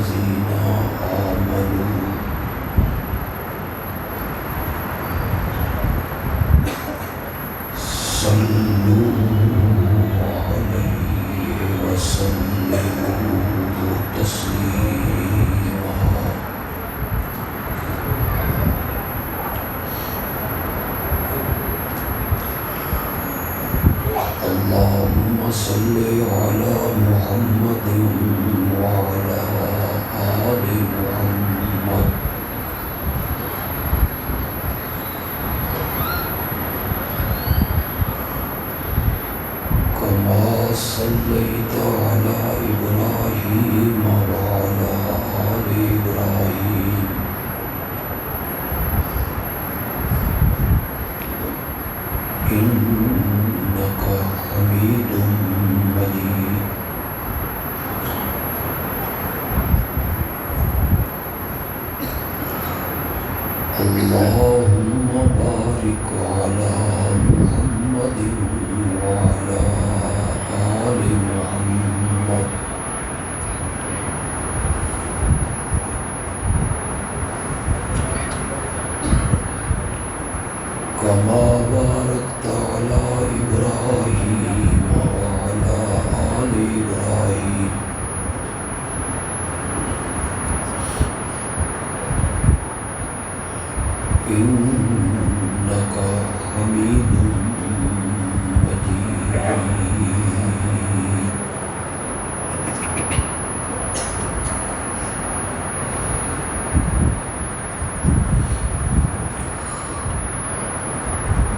الذين آمنوا صلوا عليه وسلموا تسليما اللهم صل على محمد وعلى آل محمد كما صليت على إبراهيم وعلى آل إبراهيم إنك حميد مجيد اللهم بارك على محمد وعلى آل محمد كما باركت على إبراهيم وعلى آل إبراهيم إنك حميد مجيد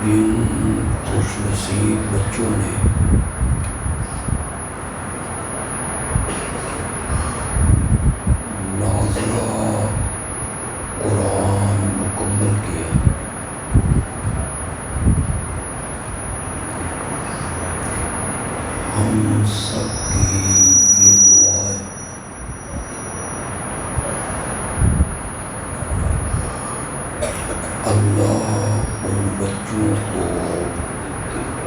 جن خوش نصیب بچوں نے نازلہ قرآن مکمل کیا، ہم سب کی یہ دعا ہے اللہ ان بچوں کو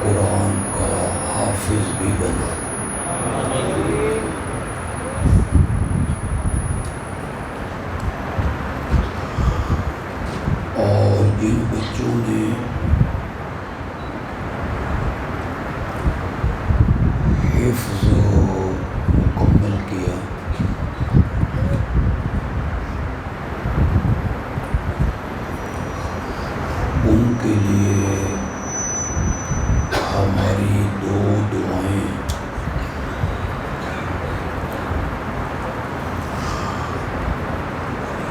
قرآن کا حافظ بھی بنا، اور جن بچوں نے حفظ مکمل کیا ان کے لیے ہماری دو دعائیں،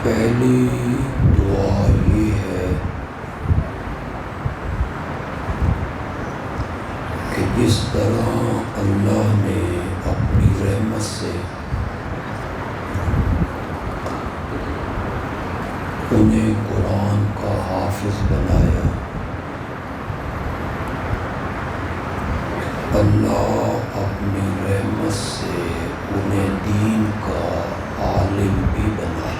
پہلی دعا یہ ہے کہ جس طرح اللہ نے اپنی رحمت سے انہیں قرآن کا حافظ بنایا، اللہ اپنی رحمت سے انہیں دین کا عالم بھی بنائے۔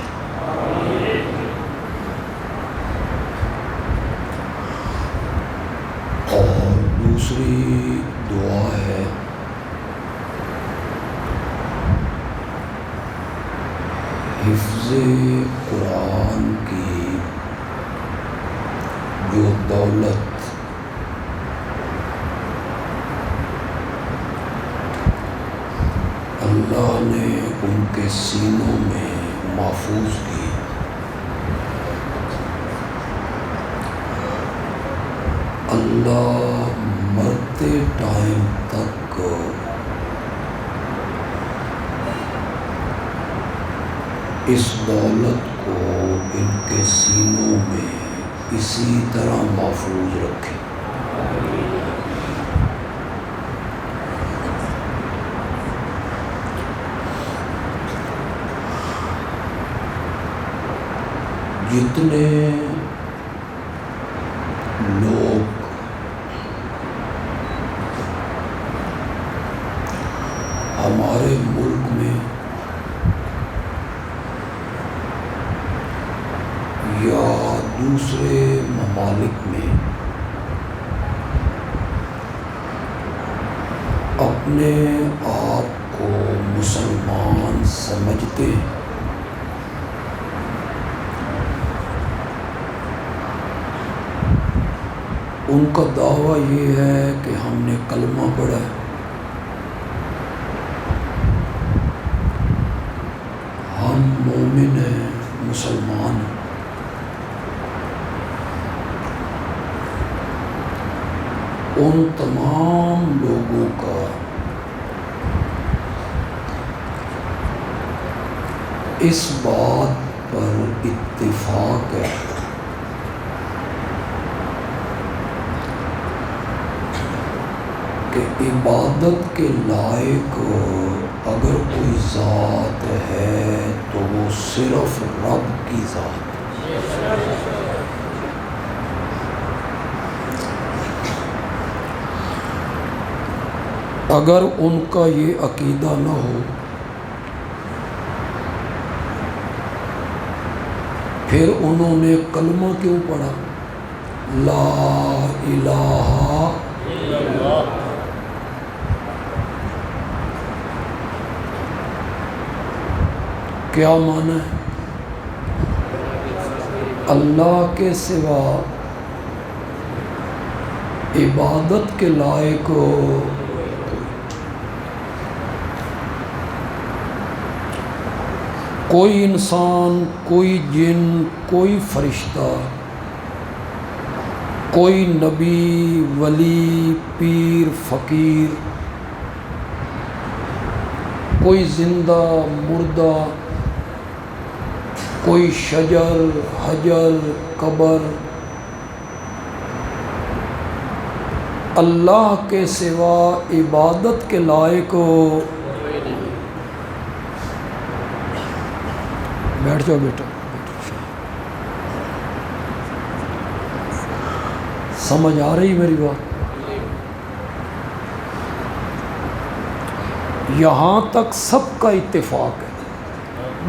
اور دوسری دعا ہے حفظ قرآن کی جو دولت اللہ نے ان کے سینوں میں محفوظ کی، اللہ مرتے ٹائم تک اس دولت کو ان کے سینوں میں اسی طرح محفوظ رکھے۔ جتنے لوگ ہمارے ملک میں یا دوسرے ممالک میں اپنے آپ کو مسلمان سمجھتے ہیں، ان کا دعویٰ یہ ہے کہ ہم نے کلمہ پڑھا ہے، ہم مومن ہیں، مسلمان ہیں۔ ان تمام لوگوں کا اس بات پر اتفاق ہے کہ عبادت کے لائق اگر کوئی ذات ہے تو وہ صرف رب کی ذات ہے۔ اگر ان کا یہ عقیدہ نہ ہو پھر انہوں نے کلمہ کیوں پڑھا؟ لا الہ الا اللہ۔ کیا معنی ہے؟ اللہ کے سوا عبادت کے لائق کوئی انسان، کوئی جن، کوئی فرشتہ، کوئی نبی، ولی، پیر، فقیر، کوئی زندہ، مردہ، کوئی شجر، حجر، قبر، اللہ کے سوا عبادت کے لائق بیٹھ جاؤ بیٹا، سمجھ آ رہی میری بات؟ یہاں تک سب کا اتفاق ہے،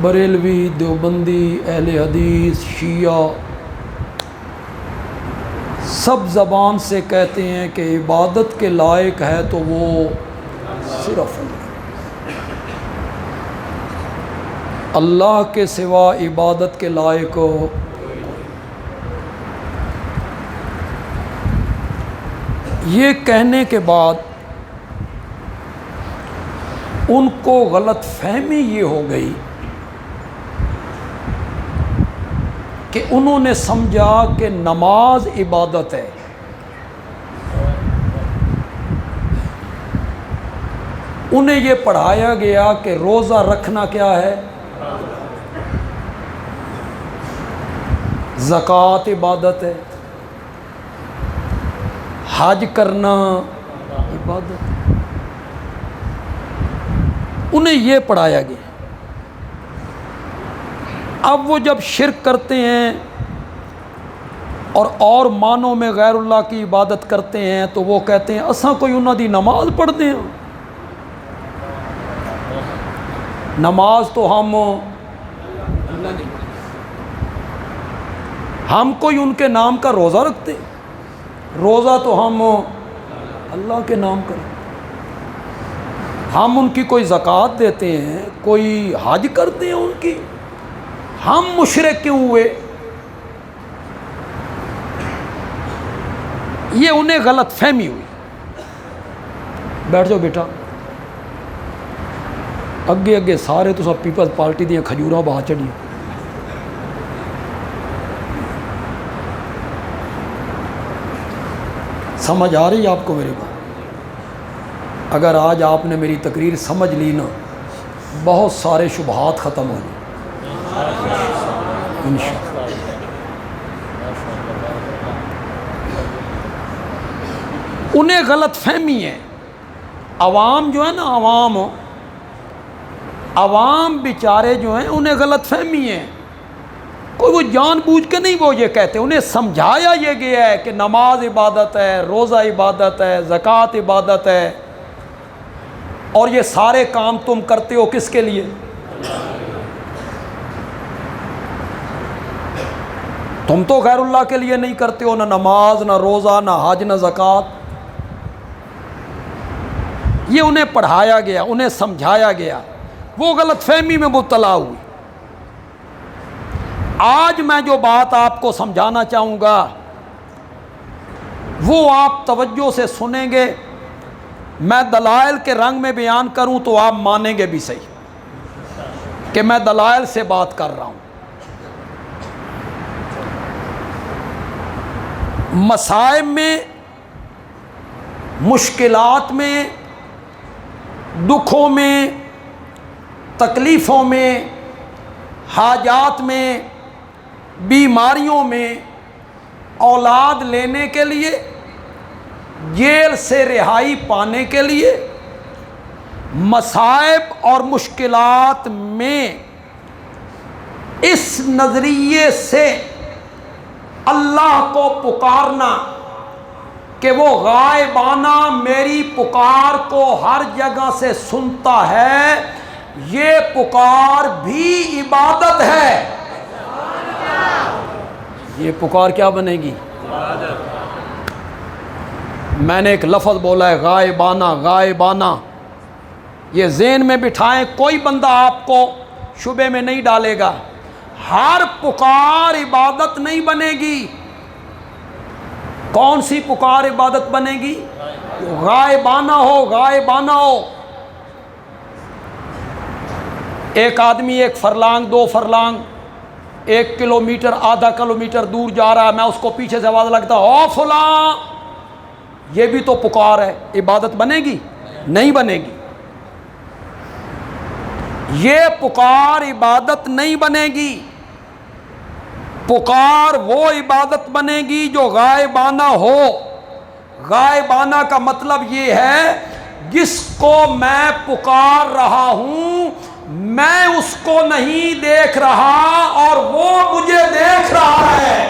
بریلوی، دیوبندی، اہل حدیث، شیعہ، سب زبان سے کہتے ہیں کہ عبادت کے لائق ہے تو وہ صرف اللہ کے سوا عبادت کے لائق ہو۔ یہ کہنے کے بعد ان کو غلط فہمی یہ ہو گئی کہ انہوں نے سمجھا کہ نماز عبادت ہے، انہیں یہ پڑھایا گیا کہ روزہ رکھنا کیا ہے، زکوٰۃ عبادت ہے، حج کرنا عبادت ہے، انہیں یہ پڑھایا گیا۔ اب وہ جب شرک کرتے ہیں اور معنوں میں غیر اللہ کی عبادت کرتے ہیں تو وہ کہتے ہیں اساں کوئی انہاں دی نماز پڑھتے ہیں، نماز تو ہم کوئی ان کے نام کا روزہ رکھتے ہیں، روزہ تو ہم اللہ کے نام کا، ہم ان کی کوئی زکوٰۃ دیتے ہیں، کوئی حج کرتے ہیں ان کی، ہم مشرک کیوں ہوئے؟ یہ انہیں غلط فہمی ہوئی۔ بیٹھ جاؤ بیٹا، اگے اگے سارے تو سب پیپلز پارٹی دیا کھجوراں باہر چڑھی، سمجھ آ رہی ہے آپ کو میری بات؟ اگر آج آپ نے میری تقریر سمجھ لی نا، بہت سارے شبہات ختم ہو جائیں انشاءاللہ۔ انہیں غلط فہمی ہے، عوام جو ہے نا، عوام بیچارے جو ہیں انہیں غلط فہمی ہے، کوئی وہ جان بوجھ کے نہیں وہ یہ کہتے، انہیں سمجھایا یہ گیا ہے کہ نماز عبادت ہے، روزہ عبادت ہے، زکوٰۃ عبادت ہے، اور یہ سارے کام تم کرتے ہو کس کے لیے؟ تم تو غیر اللہ کے لیے نہیں کرتے ہو، نہ نماز، نہ روزہ، نہ حج، نہ زکوٰۃ۔ یہ انہیں پڑھایا گیا، انہیں سمجھایا گیا، وہ غلط فہمی میں مبتلا ہوئی۔ آج میں جو بات آپ کو سمجھانا چاہوں گا وہ آپ توجہ سے سنیں گے، میں دلائل کے رنگ میں بیان کروں تو آپ مانیں گے بھی صحیح کہ میں دلائل سے بات کر رہا ہوں۔ مصائب میں، مشکلات میں، دکھوں میں، تکلیفوں میں، حاجات میں، بیماریوں میں، اولاد لینے کے لیے، جیل سے رہائی پانے کے لیے، مصائب اور مشکلات میں اس نظریے سے اللہ کو پکارنا کہ وہ غائبانہ میری پکار کو ہر جگہ سے سنتا ہے، یہ پکار بھی عبادت ہے۔ یہ پکار کیا بنے گی؟ میں نے ایک لفظ بولا ہے غائبانہ، غائبانہ، یہ ذہن میں بٹھائیں، کوئی بندہ آپ کو شبے میں نہیں ڈالے گا۔ ہر پکار عبادت نہیں بنے گی۔ کون سی پکار عبادت بنے گی؟ غائبانہ ہو، غائبانہ ہو۔ ایک آدمی 1 فرلانگ 2 فرلانگ 1 کلومیٹر آدھا کلومیٹر دور جا رہا ہے، میں اس کو پیچھے سے آواز لگتا او فلاں، یہ بھی تو پکار ہے، عبادت بنے گی؟ نہیں بنے گی۔ یہ پکار عبادت نہیں بنے گی۔ پکار وہ عبادت بنے گی جو غائبانہ ہو۔ غائبانہ کا مطلب یہ ہے جس کو میں پکار رہا ہوں میں اس کو نہیں دیکھ رہا اور وہ مجھے دیکھ رہا ہے۔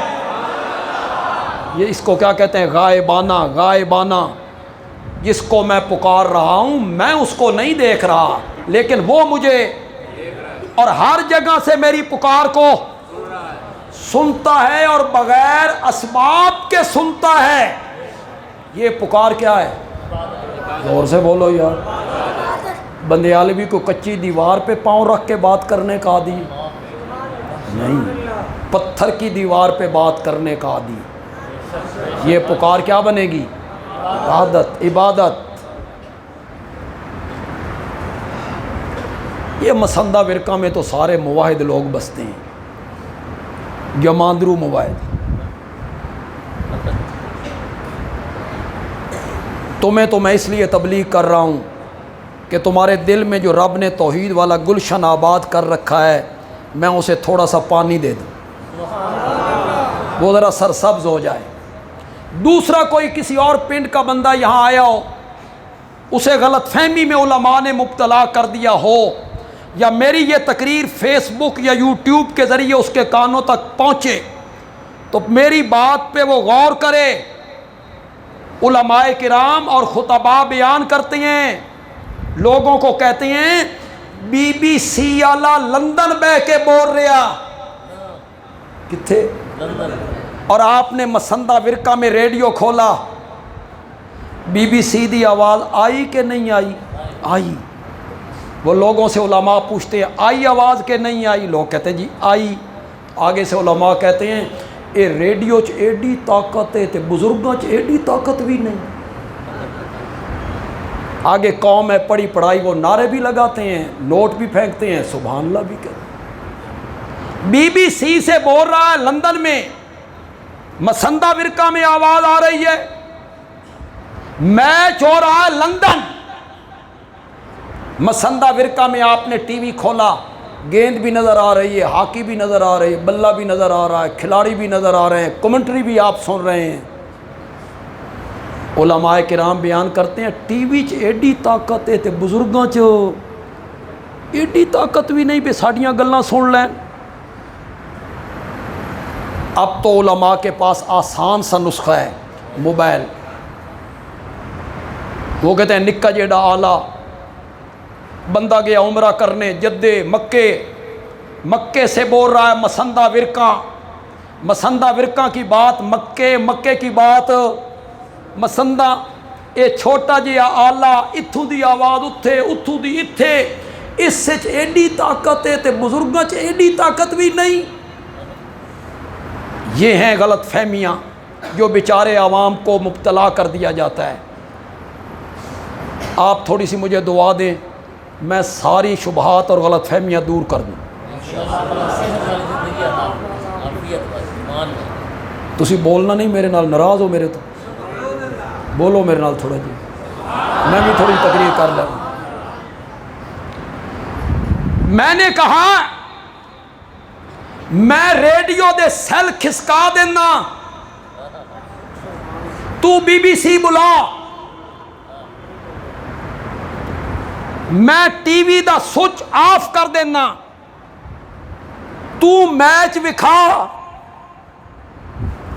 یہ اس کو کیا کہتے ہیں؟ غائبانہ۔ غائبانہ، جس کو میں پکار رہا ہوں میں اس کو نہیں دیکھ رہا لیکن وہ مجھے، اور ہر جگہ سے میری پکار کو سنتا ہے اور بغیر اسباب کے سنتا ہے۔ یہ پکار کیا ہے؟ زور سے بولو یار۔ بندیالوی کو کچی دیوار پہ پاؤں رکھ کے بات کرنے کا عادی نہیں، پتھر کی دیوار پہ بات کرنے کا عادی۔ یہ پکار کیا بنے گی؟ عبادت، عبادت۔ یہ مسندہ ورقہ میں تو سارے موحد لوگ بستے ہیں، جماندرو موحد۔ تمہیں تو میں اس لیے تبلیغ کر رہا ہوں کہ تمہارے دل میں جو رب نے توحید والا گلشن آباد کر رکھا ہے میں اسے تھوڑا سا پانی دے دوں، وہ ذرا سرسبز ہو جائے۔ دوسرا کوئی کسی اور پنڈ کا بندہ یہاں آیا ہو، اسے غلط فہمی میں علماء نے مبتلا کر دیا ہو، یا میری یہ تقریر فیس بک یا یوٹیوب کے ذریعے اس کے کانوں تک پہنچے تو میری بات پہ وہ غور کرے۔ علماء کرام اور خطباء بیان کرتے ہیں، لوگوں کو کہتے ہیں بی بی سی والا لندن بہ کے بول رہا، کتھے؟ اور آپ نے مسندہ ورقہ میں ریڈیو کھولا، بی بی سی دی آواز آئی کہ نہیں آئی؟ آئی۔ وہ لوگوں سے علماء پوچھتے ہیں آئی آواز کہ نہیں آئی؟ لوگ کہتے ہیں جی آئی۔ آگے سے علماء کہتے ہیں اے ریڈیو چ ایڈی طاقت ہے تے بزرگاں چ ایڈی طاقت بھی نہیں۔ آگے قوم ہے پڑھی پڑھائی، وہ نعرے بھی لگاتے ہیں، نوٹ بھی پھینکتے ہیں، سبحان اللہ بھی کہتے ہیں۔ بی بی سی سے بول رہا ہے لندن میں، مسندہ ورقہ میں آواز آ رہی ہے، میچ ہو رہا ہے لندن، مسندہ ورقہ میں آپ نے ٹی وی کھولا، گیند بھی نظر آ رہی ہے، ہاکی بھی نظر آ رہی ہے، بلہ بھی نظر آ رہا ہے، کھلاڑی بھی نظر آ رہے ہیں، کمنٹری بھی آپ سن رہے ہیں۔ علماء کرام بیان کرتے ہیں ٹی وی چ ایڈی طاقت ہے تے بزرگاں چ ایڈی طاقت بھی نہیں بے ساڈیاں گلاں سن لین۔ اب تو علماء کے پاس آسان سا نسخہ ہے، موبائل۔ وہ کہتے ہیں نکا جیڑا آلہ بندہ گیا عمرہ کرنے جدے مکے سے بول رہا ہے مسندہ ورقہ، مسندہ ورقہ کی بات مکے کی بات مسندہ، اے چھوٹا جہا آلہ اتھوں دی آواز اتھے اتھوں دی اتھے، اس سے ایڈی طاقت ہے تے بزرگاں ایڈی طاقت بھی نہیں۔ یہ ہیں غلط فہمیاں۔ جو بیچارے عوام کو مبتلا کر دیا جاتا ہے. آپ تھوڑی سی مجھے دعا دیں، میں ساری شبہات اور غلط فہمیاں دور کر دوں. تسی بولنا نہیں میرے نال، ناراض ہو میرے تو بولو میرے نال تھوڑا جی، میں بھی تھوڑی تقریر کر لوں. میں نے کہا میں ریڈیو دے سیل کھسکا دینا، تو بی بی سی بلا، میں T V the switch off کر دینا، تو میچ وکھا.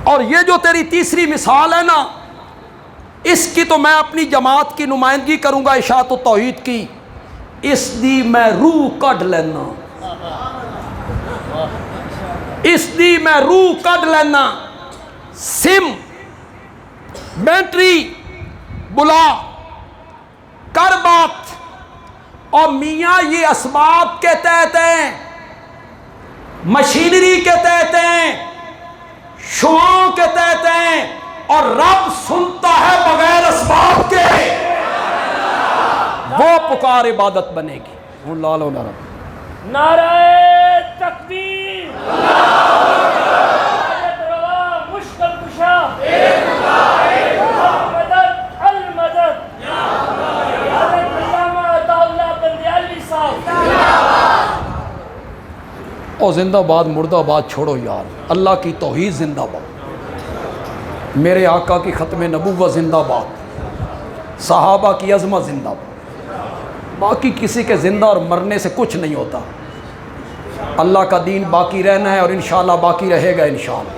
اور یہ جو تیری تیسری مثال ہے نا، اس کی تو میں اپنی جماعت کی نمائندگی کروں گا اشاعت التوحید کی، اس دی میں روح کڈ لینا، اس دی میں روح کڈ لینا. سم بیٹری بلا کر بات. اور میاں یہ اسباب کے تحت ہیں، مشینری کے تحت ہیں، شعاؤں کے تحت ہیں، اور رب سنتا ہے بغیر اسباب کے. وہ پکار عبادت بنے گی. اللہ اللہ نعرہ تکبیر، حاجت روا مشکل کشا، مدد المدد، حضرت علامہ عطا اللہ بندیالوی صاحب. او زندہ باد مردہ باد چھوڑو یار، اللہ کی توحید زندہ باد، میرے آقا کی ختم نبوت زندہ باد، صحابہ کی عظمت زندہ باد. باقی کسی کے زندہ اور مرنے سے کچھ نہیں ہوتا. اللہ کا دین باقی رہنا ہے اور انشاءاللہ باقی رہے گا انشاءاللہ.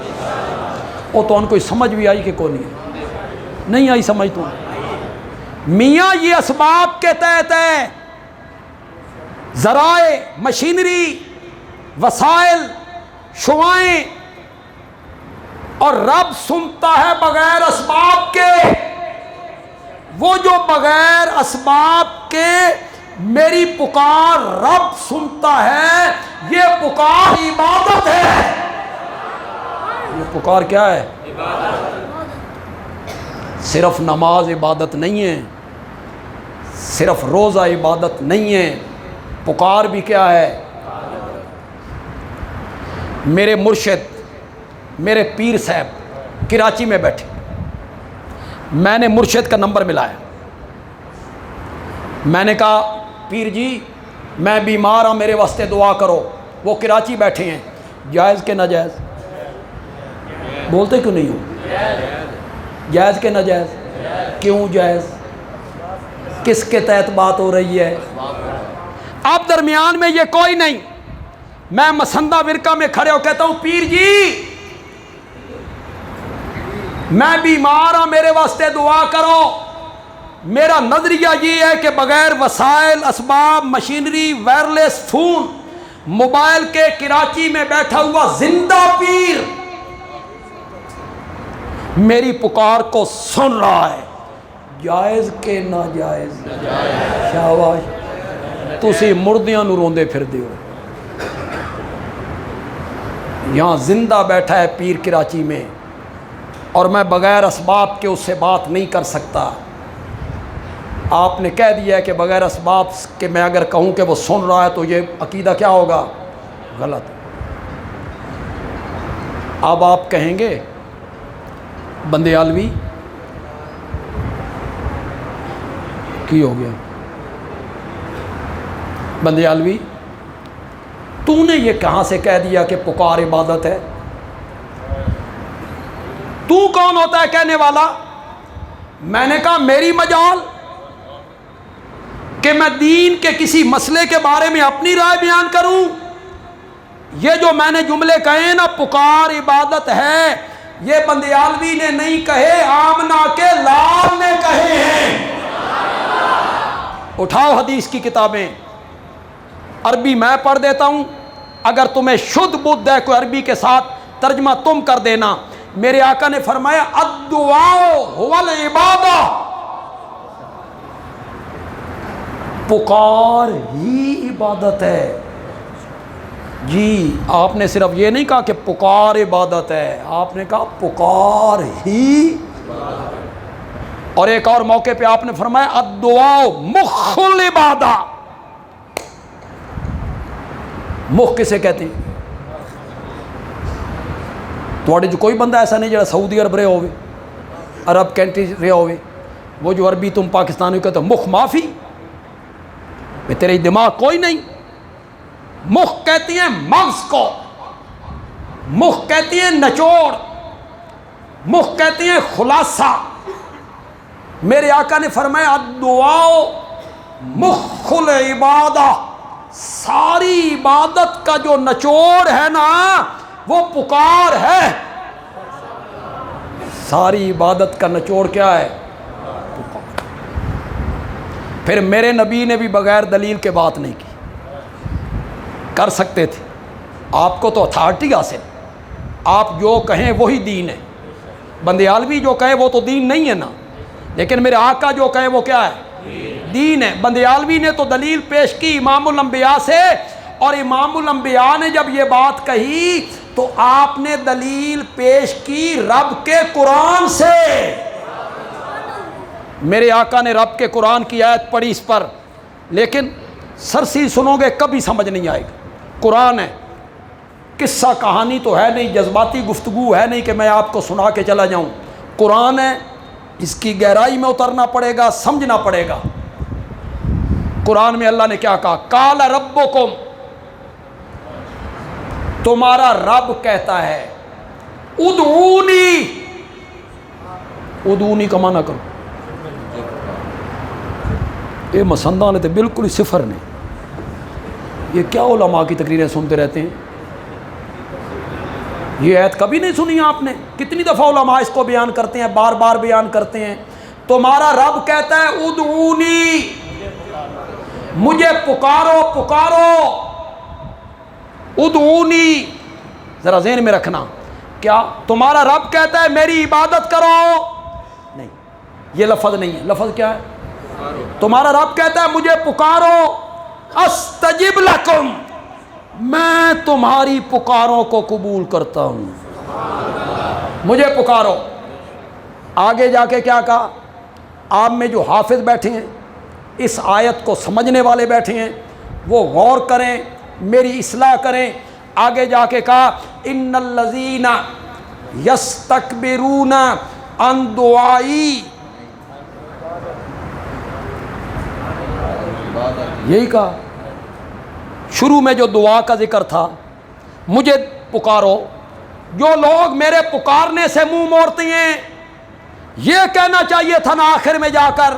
وہ تو ان کو سمجھ بھی آئی کہ کون نہیں آئی سمجھ تو. میاں یہ اسباب کے تحت ہے، ذرائع، مشینری، وسائل، شعائیں، اور رب سنتا ہے بغیر اسباب کے. وہ جو بغیر اسباب کے میری پکار رب سنتا ہے، یہ پکار عبادت ہے. یہ پکار کیا ہے؟ صرف نماز عبادت نہیں ہے، صرف روزہ عبادت نہیں ہے، پکار بھی کیا ہے؟ میرے مرشد، میرے پیر صاحب کراچی میں بیٹھے، میں نے مرشد کا نمبر ملایا. میں نے کہا پیر جی میں بیمار ہوں، میرے واسطے دعا کرو. وہ کراچی بیٹھے ہیں. جائز کہ ناجائز؟ بولتے کیوں نہیں ہو؟ جائز کہ ناجائز؟ کیوں جائز؟ کس کے تحت بات ہو رہی ہے؟ اب درمیان میں یہ کوئی نہیں. میں مسندہ ورقہ میں کھڑے ہو کہتا ہوں پیر جی میں بیمار ہوں، میرے واسطے دعا کرو. میرا نظریہ یہ ہے کہ بغیر وسائل، اسباب، مشینری، وائرلیس فون، موبائل کے کراچی میں بیٹھا ہوا زندہ پیر میری پکار کو سن رہا ہے. جائز کہ ناجائز؟ شاباش. تسی مردیاں نو روندے پھر دیو. یہاں زندہ بیٹھا ہے پیر کراچی میں، اور میں بغیر اسباب کے اس سے بات نہیں کر سکتا. آپ نے کہہ دیا ہے کہ بغیر اسباب کے میں اگر کہوں کہ وہ سن رہا ہے تو یہ عقیدہ کیا ہوگا؟ غلط. اب آپ کہیں گے بندیالوی کی ہو گیا؟ بندیالوی تو نے یہ کہاں سے کہہ دیا کہ پکار عبادت ہے؟ تو کون ہوتا ہے کہنے والا؟ میں نے کہا میری مجال کہ میں دین کے کسی مسئلے کے بارے میں اپنی رائے بیان کروں؟ یہ جو میں نے جملے کہے نا پکار عبادت ہے، یہ بندیالوی نے نہیں کہے، آمنہ کے لال نے کہے ہیں. اٹھاؤ حدیث کی کتابیں، عربی میں پڑھ دیتا ہوں، اگر تمہیں شدھ بدھ ہے کوئی عربی کے ساتھ ترجمہ تم کر دینا. میرے آقا نے فرمایا الدعاء هو العبادہ، پکار ہی عبادت ہے. جی آپ نے صرف یہ نہیں کہا کہ پکار عبادت ہے، آپ نے کہا پکار ہی، اور ایک اور موقع پہ آپ نے فرمایا الدعاء مخ العبادہ۔ مخ کسے کہتے ہیں؟ تھوڑے جو کوئی بندہ ایسا نہیں جڑا سعودی عرب رہے ہوئے، عرب کنٹری رہے ہوئے، وہ جو عربی تم پاکستانی کہتے ہو مخ معافی، میں تیرے دماغ کوئی نہیں۔ مخ کہتی ہیں مغز کو، مخ کہتی ہیں نچوڑ، مخ کہتی ہیں خلاصہ۔ میرے آقا نے فرمایا الدعاء مخ العبادہ، ساری عبادت کا جو نچوڑ ہے نا وہ پکار ہے۔ ساری عبادت کا نچوڑ کیا ہے؟ پکار۔ پھر میرے نبی نے بھی بغیر دلیل کے بات نہیں کی، کر سکتے تھے، آپ کو تو اتھارٹی حاصل، آپ جو کہیں وہی دین ہے، بندیالوی جو کہے وہ تو دین نہیں ہے نا، لیکن میرے آقا جو کہے وہ کیا ہے؟ دین ہے۔ بندیالوی نے تو دلیل پیش کی امام الانبیاء سے، اور امام الانبیاء نے جب یہ بات کہی تو آپ نے دلیل پیش کی رب کے قرآن سے۔ میرے آقا نے رب کے قرآن کی آیت پڑھی اس پر، لیکن سرسی سنو گے کبھی سمجھ نہیں آئے گا۔ قرآن ہے، قصہ کہانی تو ہے نہیں، جذباتی گفتگو ہے نہیں کہ میں آپ کو سنا کے چلا جاؤں۔ قرآن ہے، اس کی گہرائی میں اترنا پڑے گا، سمجھنا پڑے گا۔ قرآن میں اللہ نے کیا کہا؟ قال ربکم، تمہارا رب کہتا ہے ادعونی، ادعونی کا معنی کرو، یہ مسندہ نے تو بالکل ہی صفر نے، یہ کیا علماء کی تقریریں سنتے رہتے ہیں؟ یہ آیت کبھی نہیں سنی آپ نے؟ کتنی دفعہ علماء اس کو بیان کرتے ہیں، بار بار بیان کرتے ہیں۔ تمہارا رب کہتا ہے ادعونی، مجھے پکارو پکارو، ادعونی، ذرا ذہن میں رکھنا، کیا تمہارا رب کہتا ہے میری عبادت کرو؟ نہیں، یہ لفظ نہیں ہے۔ لفظ کیا ہے؟ تمہارا رب کہتا ہے مجھے پکارو، استجب لکم، میں تمہاری پکاروں کو قبول کرتا ہوں، مجھے پکارو۔ آگے جا کے کیا کہا؟ آپ میں جو حافظ بیٹھے ہیں، اس آیت کو سمجھنے والے بیٹھے ہیں، وہ غور کریں، میری اصلاح کریں۔ آگے جا کے کہا ان الذین یستکبرون عن دعائی، یہی کہا شروع میں جو دعا کا ذکر تھا، مجھے پکارو، جو لوگ میرے پکارنے سے منہ موڑتے ہیں، یہ کہنا چاہیے تھا نا آخر میں جا کر۔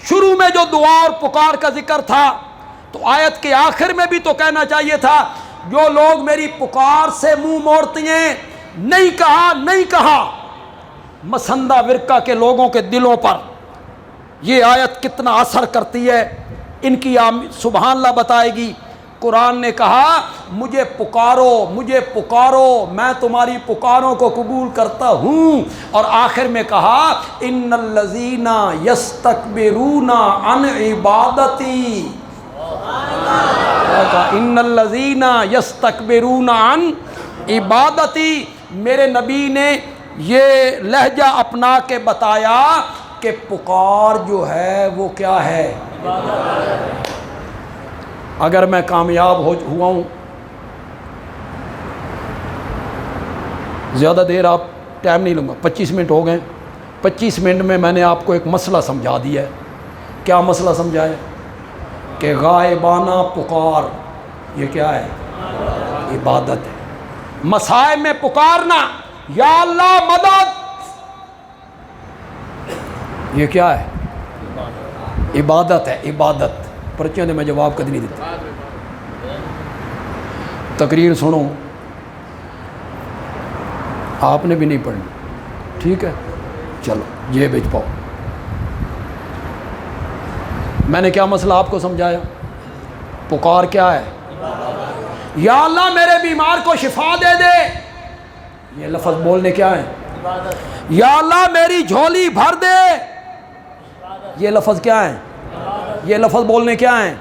شروع میں جو دعا اور پکار کا ذکر تھا تو آیت کے آخر میں بھی تو کہنا چاہیے تھا جو لوگ میری پکار سے منہ موڑتے ہیں۔ نہیں کہا، نہیں کہا۔ مسندہ ورقہ کے لوگوں کے دلوں پر یہ آیت کتنا اثر کرتی ہے، ان کی سبحان اللہ بتائے گی۔ قرآن نے کہا مجھے پکارو، مجھے پکارو، میں تمہاری پکاروں کو قبول کرتا ہوں، اور آخر میں کہا ان الذین یستکبرون عن عبادتی، ان الذین یستکبرون عن عبادتی۔ میرے نبی نے یہ لہجہ اپنا کے بتایا کہ پکار جو ہے وہ کیا ہے؟ اگر میں کامیاب ہوا ہوں، زیادہ دیر آپ ٹائم نہیں لوں گا، 25 منٹ ہو گئے، 25 منٹ میں میں نے آپ کو ایک مسئلہ سمجھا دیا ہے۔ کیا مسئلہ سمجھایا؟ کہ غائبانہ پکار یہ کیا ہے؟ عبادت ہے۔ مسائب میں پکارنا یا اللہ مدد، یہ کیا ہے؟ عبادت ہے، عبادت۔ پرچیاں دے میں جواب کدی نہیں دیتا، تقریر سنو، آپ نے بھی نہیں پڑھنی، ٹھیک ہے؟ چلو یہ بھیج پاؤ۔ میں نے کیا مسئلہ آپ کو سمجھایا؟ پکار کیا ہے؟ یا اللہ میرے بیمار کو شفا دے دے، یہ لفظ بولنے کیا ہے؟ یا اللہ میری جھولی بھر دے، یہ لفظ کیا ہے؟ یہ لفظ بولنے کیا ہیں؟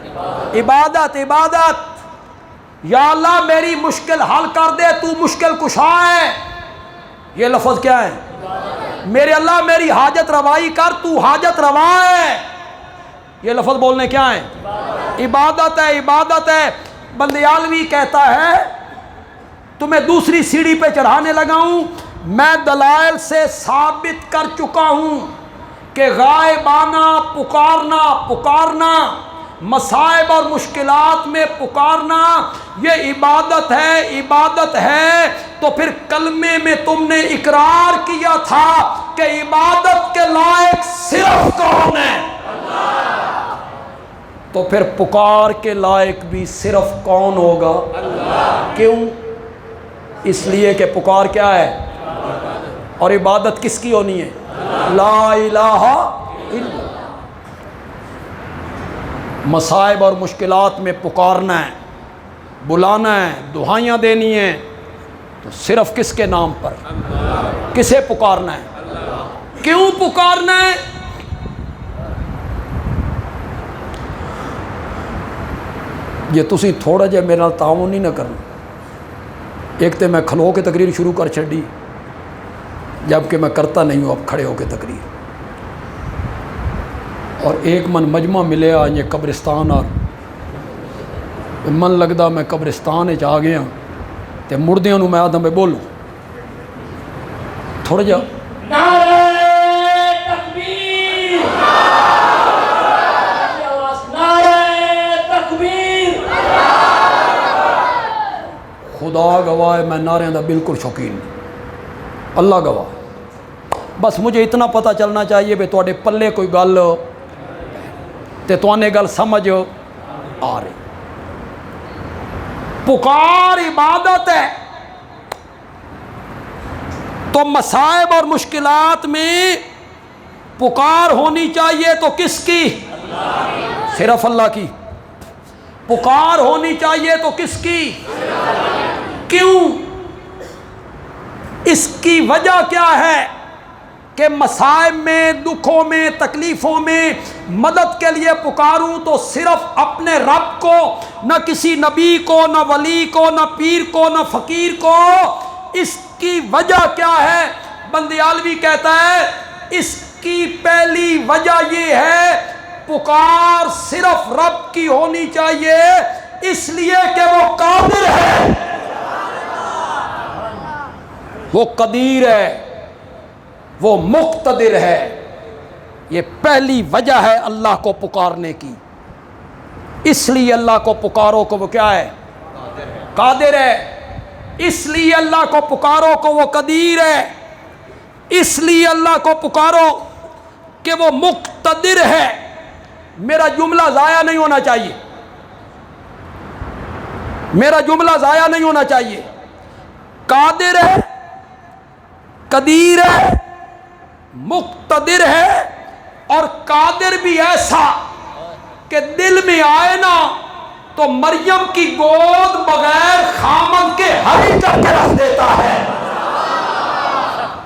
عبادت، عبادت۔ یا اللہ میری مشکل حل کر دے، تو مشکل کشا ہے، یہ لفظ کیا ہے؟ میرے اللہ میری حاجت روائی کر، تو حاجت روا ہے، یہ لفظ بولنے کیا ہیں؟ عبادت ہے، عبادت ہے۔ بندیالوی کہتا ہے تمہیں دوسری سیڑھی پہ چڑھانے لگا ہوں، میں دلائل سے ثابت کر چکا ہوں کہ غائبانہ پکارنا مصائب اور مشکلات میں پکارنا یہ عبادت ہے، عبادت ہے۔ تو پھر کلمے میں تم نے اقرار کیا تھا کہ عبادت کے لائق صرف کون ہے؟ تو پھر پکار کے لائق بھی صرف کون ہوگا؟ کیوں؟ اس لیے کہ پکار کیا ہے؟ اور عبادت کس کی ہونی ہے؟ لا الہ الا۔ مصائب اور مشکلات میں پکارنا ہے، بلانا ہے، دعائیاں دینی ہیں، تو صرف کس کے نام پر؟ کسے پکارنا ہے؟ کیوں پکارنا ہے؟ یہ تسی تھوڑا جہا میرے نال تعاون نہیں نہ کرنا۔ ایک تو میں کھلو کے تقریر شروع کر چھڑی، جبکہ میں کرتا نہیں ہوں اب کھڑے ہو کے تقریر، اور ایک من مجمع ملے یہ قبرستان، اور من لگتا میں قبرستان آ گیا تے مردیاں نو میں آدھا میں بولوں تھوڑا جا نعرہ تکبیر، نعرہ تکبیر۔ خدا گواہ ہے میں نعرے دا بالکل شوقین نہیں، اللہ گواہ ہے۔ بس مجھے اتنا پتہ چلنا چاہیے بھی تواڈے پلے کوئی گل تے توانے گل سمجھ آ رہی۔ پکار عبادت ہے، تو مصائب اور مشکلات میں پکار ہونی چاہیے تو کس کی؟ صرف اللہ کی۔ پکار ہونی چاہیے تو کس کی؟ کیوں؟ اس کی وجہ کیا ہے کہ مصائب میں، دکھوں میں، تکلیفوں میں مدد کے لیے پکاروں تو صرف اپنے رب کو، نہ کسی نبی کو، نہ ولی کو، نہ پیر کو، نہ فقیر کو۔ اس کی وجہ کیا ہے؟ بندیالوی کہتا ہے اس کی پہلی وجہ یہ ہے پکار صرف رب کی ہونی چاہیے، اس لیے کہ وہ قادر ہے، وہ قدیر ہے، وہ مقتدر ہے۔ یہ پہلی وجہ ہے اللہ کو پکارنے کی۔ اس لیے اللہ کو پکارو کو وہ کیا ہے؟ قادر ہے۔ اس لیے اللہ کو پکارو کو وہ قدیر ہے۔ اس لیے اللہ کو پکارو کہ وہ مقتدر ہے۔ میرا جملہ ضائع نہیں ہونا چاہیے، میرا جملہ ضائع نہیں ہونا چاہیے۔ قادر ہے، قدیر ہے، مقتدر ہے، اور قادر بھی ایسا کہ دل میں آئے نا تو مریم کی گود بغیر خامد کے ہری کر کے رکھ دیتا ہے۔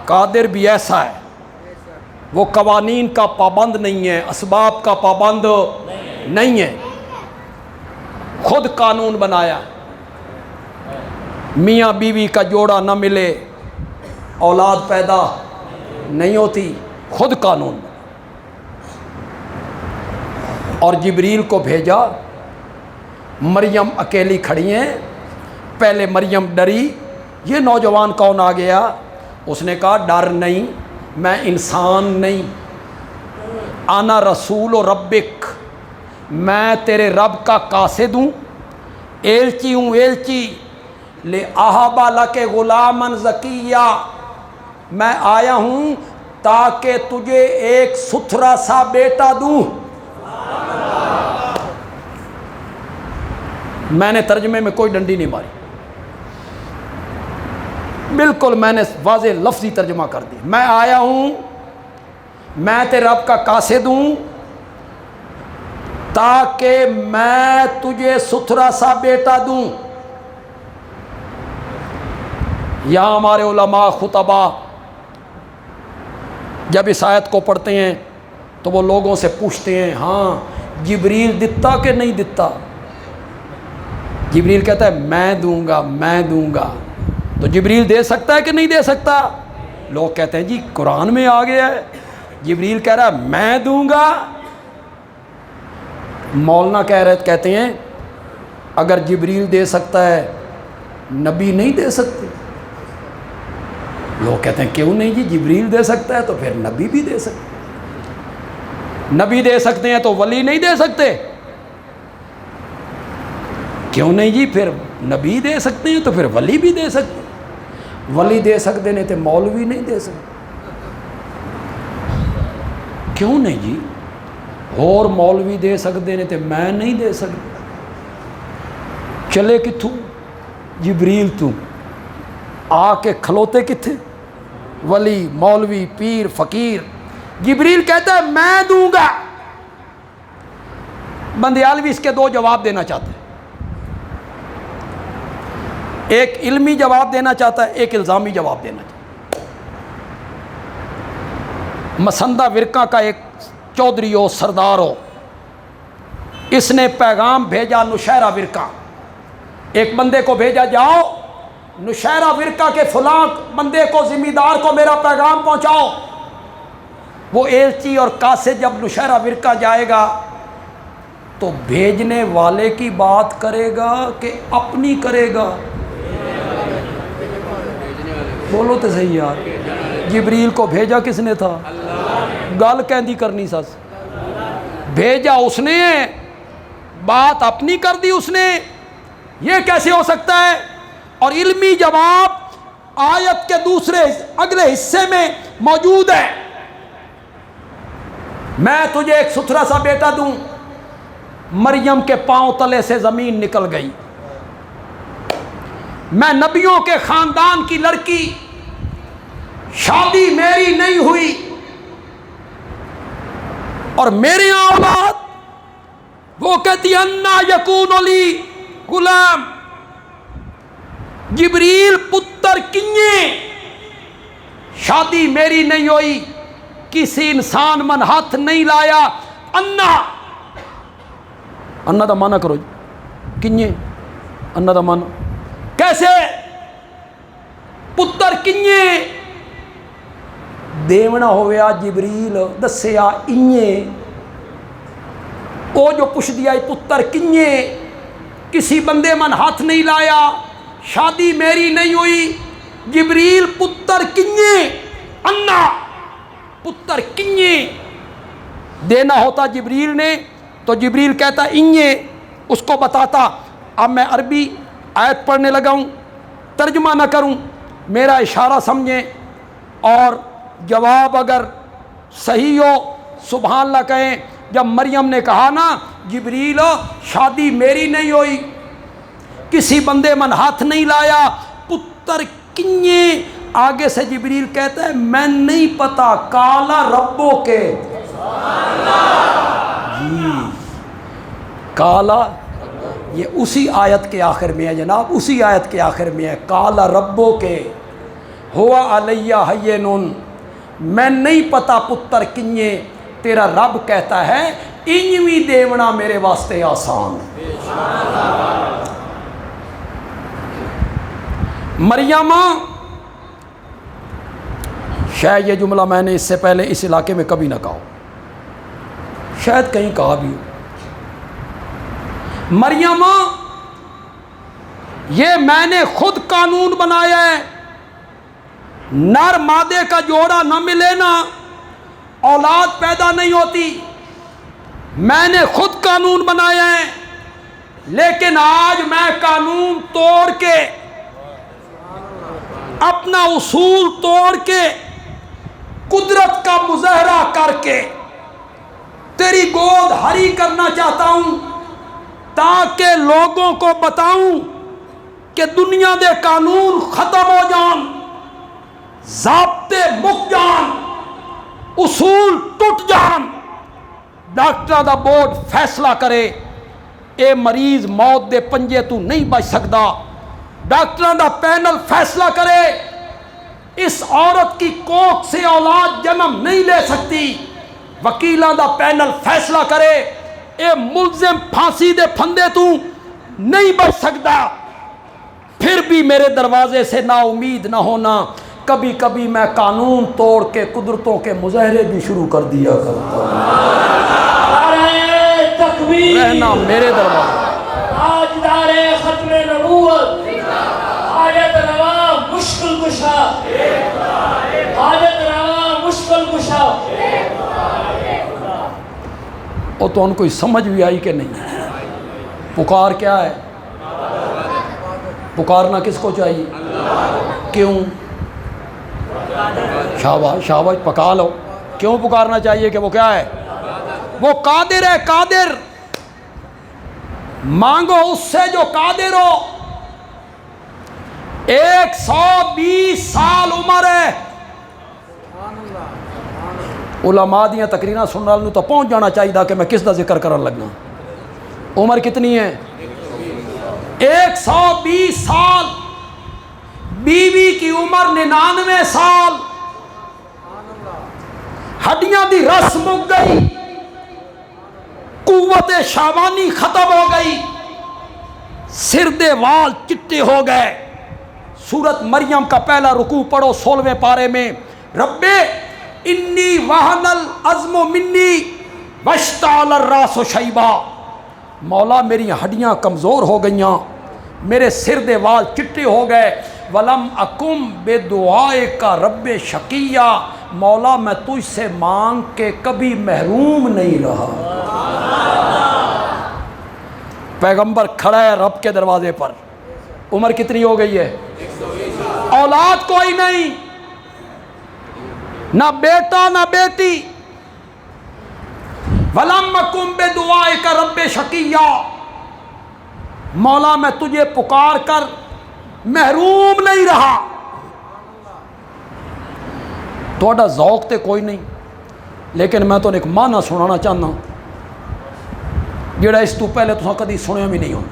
قادر بھی ایسا ہے، وہ قوانین کا پابند نہیں ہے، اسباب کا پابند نہیں ہے، خود قانون بنایا۔ میاں بیوی کا جوڑا نہ ملے اولاد پیدا نہیں ہوتی، خود قانون بنا، اور جبریل کو بھیجا۔ مریم اکیلی کھڑی ہیں، پہلے مریم ڈری، یہ نوجوان کون آ گیا؟ اس نے کہا ڈر نہیں، میں انسان نہیں، انا رسول و ربک، میں تیرے رب کا قاصد ہوں، ایلچی ہوں، ایلچی لے اہبا لک غلامن زکیہ، میں آیا ہوں تاکہ تجھے ایک ستھرا سا بیٹا دوں۔ میں نے ترجمے میں کوئی ڈنڈی نہیں ماری، بالکل میں نے واضح لفظی ترجمہ کر دی۔ میں آیا ہوں، میں تیرے رب کا قاصد ہوں تاکہ میں تجھے ستھرا سا بیٹا دوں۔ یہاں ہمارے علماء خطبہ جب اس آیت کو پڑھتے ہیں تو وہ لوگوں سے پوچھتے ہیں ہاں جبریل دتا کہ نہیں دتا؟ جبریل کہتا ہے میں دوں گا میں دوں گا. تو جبریل دے سکتا ہے کہ نہیں دے سکتا؟ لوگ کہتے ہیں جی قرآن میں آ گیا ہے، جبریل کہہ رہا ہے میں دوں گا. مولانا کہتے ہیں اگر جبریل دے سکتا ہے نبی نہیں دے سکتے. لوگ کہتے ہیں کیوں نہیں جی، جبریل دے سکتا ہے تو پھر نبی بھی دے سکتے. نبی دے سکتے ہیں تو ولی نہیں دے سکتے؟ کیوں نہیں جی، پھر نبی دے سکتے ہیں تو پھر ولی بھی دے سکتے. ولی دے سکتے ہیں تو مولوی نہیں دے سکتے. کیوں نہیں جی، اور مولوی دے سکتے ہیں تو میں نہیں دے سکتا. چلے کتھوں جبریل تو آ کے کھلوتے کتھے؟ ولی مولوی پیر فقیر. جبریل کہتا ہے میں دوں گا. بندیالوی اس کے دو جواب دینا چاہتا ہے، ایک علمی جواب دینا چاہتا ہے، ایک الزامی جواب دینا چاہتا ہے. مسندہ ورقہ کا ایک چودھری ہو سردار ہو، اس نے پیغام بھیجا نوشہرہ ورقہ. ایک بندے کو بھیجا جاؤ نوشہرہ ورقہ کے فلاں بندے کو ذمہ دار کو میرا پیغام پہنچاؤ. وہ ایلچی اور قاصد جب نوشہرہ ورقہ جائے گا تو بھیجنے والے کی بات کرے گا کہ اپنی کرے گا؟ بولو تو صحیح یار. جبریل کو بھیجا کس نے تھا؟ گل کہندی کرنی سس. بھیجا اس نے، بات اپنی کر دی اس نے. یہ کیسے ہو سکتا ہے؟ اور علمی جواب آیت کے دوسرے اگلے حصے میں موجود ہے. میں تجھے ایک ستھرا سا بیٹا دوں. مریم کے پاؤں تلے سے زمین نکل گئی. میں نبیوں کے خاندان کی لڑکی، شادی میری نہیں ہوئی اور میری اولاد. وہ کہتی انا یکون لی غلام، جبریل پتر کیے، شادی میری نہیں ہوئی، کسی انسان من ہاتھ نہیں لایا. انا دا مانا کرو جی، کیے انا دا مانا کیسے؟ پتر کیے دیونا ہویا جبریل دسیا انجے. او جو پوچھ دیا پتر کیے، کسی بندے من ہاتھ نہیں لایا، شادی میری نہیں ہوئی. جبریل پتر کیے، انا پتر کیے. دینا ہوتا جبریل نے تو جبریل کہتا انجے، اس کو بتاتا. اب میں عربی آیت پڑھنے لگا ہوں، ترجمہ نہ کروں، میرا اشارہ سمجھیں اور جواب اگر صحیح ہو سبحان اللہ کہیں. جب مریم نے کہا نا جبریل شادی میری نہیں ہوئی، کسی بندے من ہاتھ نہیں لایا، پتر کیے، آگے سے جبریل کہتا ہے میں نہیں پتا کالا ربو کے. جی کالا، یہ اسی آیت کے آخر میں ہے جناب، اسی آیت کے آخر میں ہے. کالا ربو کے ہوا علیہ ہینن، میں نہیں پتا پتر کیے، تیرا رب کہتا ہے انجوی دیونا میرے واسطے آسان. مریم، شاید یہ جملہ میں نے اس سے پہلے اس علاقے میں کبھی نہ کہا ہو، شاید کہیں کہا بھی ہو. مریم، یہ میں نے خود قانون بنایا ہے، نر مادے کا جوڑا نہ ملے نا اولاد پیدا نہیں ہوتی. میں نے خود قانون بنایا ہے، لیکن آج میں قانون توڑ کے، اپنا اصول توڑ کے، قدرت کا مظاہرہ کر کے تیری گود ہری کرنا چاہتا ہوں، تاکہ لوگوں کو بتاؤں کہ دنیا دے قانون ختم ہو جان، ضابطے مک جان، اصول ٹوٹ جان. ڈاکٹر دا بورڈ فیصلہ کرے اے مریض موت دے پنجے تو نہیں بچ سکتا. ڈاکٹر دا پینل فیصلہ کرے اس عورت کی کوکھ سے اولاد جنم نہیں لے سکتی. وکیلاں دا پینل فیصلہ کرے اے ملزم پھانسی دے پھندے تو نہیں بچ سکتا، پھر بھی میرے دروازے سے نا امید نہ ہونا، کبھی کبھی میں قانون توڑ کے قدرتوں کے مظاہرے بھی شروع کر دیا کرتا ہوں۔ نعرہ تکبیر، رہنا میرے دروازے۔ تاجدار ختم نبوت، حاجت روا مشکل کشا، حاجت روا مشکل کشا۔ اور تو ان کو سمجھ بھی آئی کہ نہیں؟ پکار کیا ہے؟ پکارنا کس کو چاہیے؟ کیوں؟ شاباش شاباش، پکا لو۔ کیوں پکارنا چاہیے؟ کہ وہ کیا ہے؟ وہ قادر ہے، قادر۔ مانگو اس سے جو قادر ہو۔ 120 سال عمر ہے۔ علماء دیاں تقریراں سننے والوں تو پہنچ جانا چاہیے کہ میں کس دا ذکر کرن لگا۔ عمر کتنی ہے؟ 120 سال۔ بیوی کی عمر 99 سال۔ ہڈیاں دی رس مک گئی، قوت شابانی ختم ہو گئی، سر دے وال چٹے ہو گئے۔ سورت مریم کا پہلا رکوع پڑھو 16ویں پارے میں، رب انی وہن العظم منی واشتعل الراس شیبا، مولا میری ہڈیاں کمزور ہو گئیاں، میرے سر دے وال چٹے ہو گئے، ولم اکم بے دعائے کا رب شقیہ، مولا میں تجھ سے مانگ کے کبھی محروم نہیں رہا۔ پیغمبر کھڑا ہے رب کے دروازے پر، عمر کتنی ہو گئی ہے؟ اولاد کوئی نہیں، نہ بیٹا نہ بیٹی، وَلَمْ أَكُنْ بِدُعَائِكَ رَبِّ شَقِيًّا، مولا میں تجھے پکار کر محروم نہیں رہا۔ توڑا ذوق تے کوئی نہیں، لیکن میں تو ایک معنی سنانا چاہنا جڑا اس تو پہلے تو کدی سنیا بھی نہیں ہو،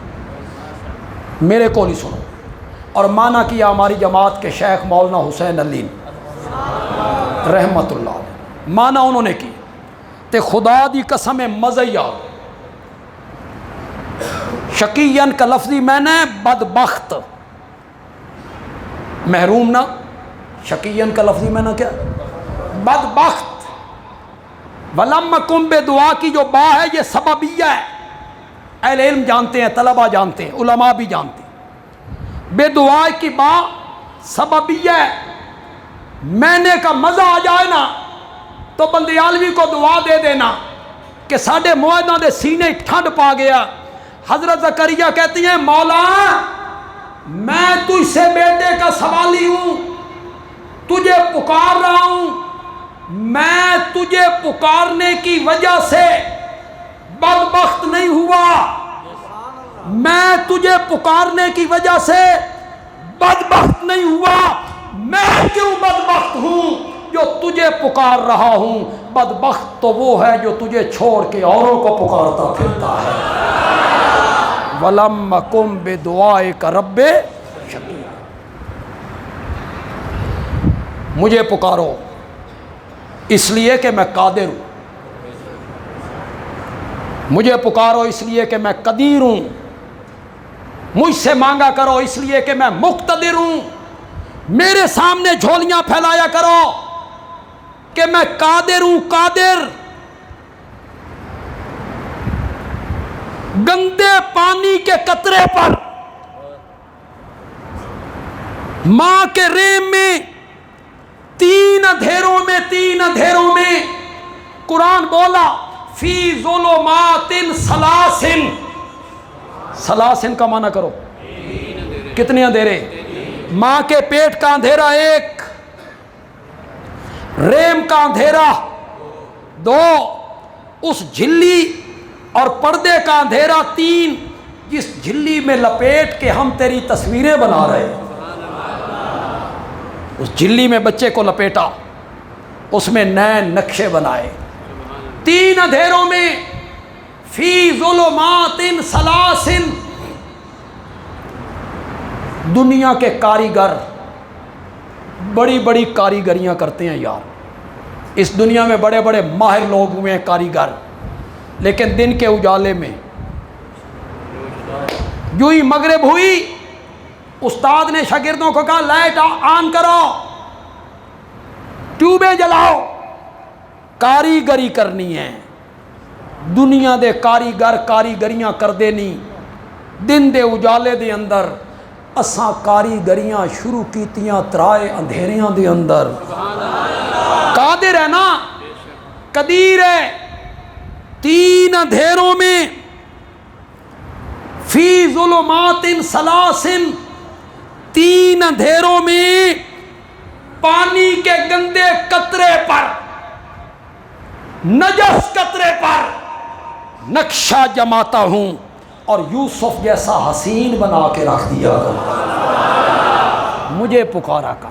میرے کو نہیں سنو۔ اور معنی کیا ہماری جماعت کے شیخ مولانا حسین علی رحمت اللہ علیہ، معنی انہوں نے کی تے خدا دی قسم مزہ آ۔ شقیین کا لفظی میں نے بدبخت، محروم نہ، شقیین کا لفظی میں نے کیا؟ بدبخت۔ ولم کم بے دعا کی جو با ہے یہ سببیہ ہے، اہل علم جانتے ہیں، طلبہ جانتے ہیں، علماء بھی جانتے ہیں، بے دعا کی با سببیہ ہے۔ میں نے کا مزہ آ جائے نا تو بندیالوی کو دعا دے دینا کہ ساڑھے معاہدہ دے سینے ٹھنڈ پا گیا۔ حضرت زکریا کہتی ہیں مولا میں تجھ سے بیٹے کا سوالی ہوں، تجھے پکار رہا ہوں، میں تجھے پکارنے کی وجہ سے بدبخت نہیں ہوا، میں تجھے پکارنے کی وجہ سے بدبخت نہیں ہوا۔ میں کیوں بدبخت ہوں؟ جو تجھے پکار رہا ہوں، بدبخت تو وہ ہے جو تجھے چھوڑ کے اوروں کو پکارتا پھرتا ہے۔ وَلَمَّ كُمْ بِدُعَائِكَ رَبِّ شَقِيًّا، مجھے پکارو اس لیے کہ میں قادر ہوں، مجھے پکارو اس لیے کہ میں قدیر ہوں، مجھ سے مانگا کرو اس لیے کہ میں مقتدر ہوں، میرے سامنے جھولیاں پھیلایا کرو کہ میں قادر ہوں، قادر۔ گندے پانی کے قطرے پر، ماں کے رحم میں، تین اندھیروں میں قرآن بولا فی ظلمات سلاسل، سلاسل کا معنی کرو کتنے اندھیرے؟ ماں کے پیٹ کا اندھیرا ایک، رحم کا اندھیرا دو، اس جھلی اور پردے کا اندھیرا تین، جس جھلی میں لپیٹ کے ہم تیری تصویریں بنا رہے ہیں، اس جھلی میں بچے کو لپیٹا، اس میں نئے نقشے بنائے، تین اندھیروں میں، فی ظلمات سلاسل۔ دنیا کے کاریگر بڑی بڑی کاریگریاں کرتے ہیں یار، اس دنیا میں بڑے بڑے ماہر لوگ ہوئے ہیں کاریگر، لیکن دن کے اجالے میں جو ہی مغرب ہوئی استاد نے شاگردوں کو کہا لائٹ آن کرو، ٹیوبیں جلاؤ، کاریگری کرنی ہے۔ دنیا دے کاریگر کاریگریاں کر دینی، دن دے اجالے دے اندر اساں کاریگریاں شروع کیتیاں ترائے اندھیریاں دے اندر۔ قادر ہے نا، قدیر ہے، تین اندھیروں میں، فی ظلمات ثلاث، تین اندھیروں میں پانی کے گندے قطرے پر، نجس قطرے پر نقشہ جماتا ہوں اور یوسف جیسا حسین بنا کے رکھ دیا کر۔ مجھے پکارا کر،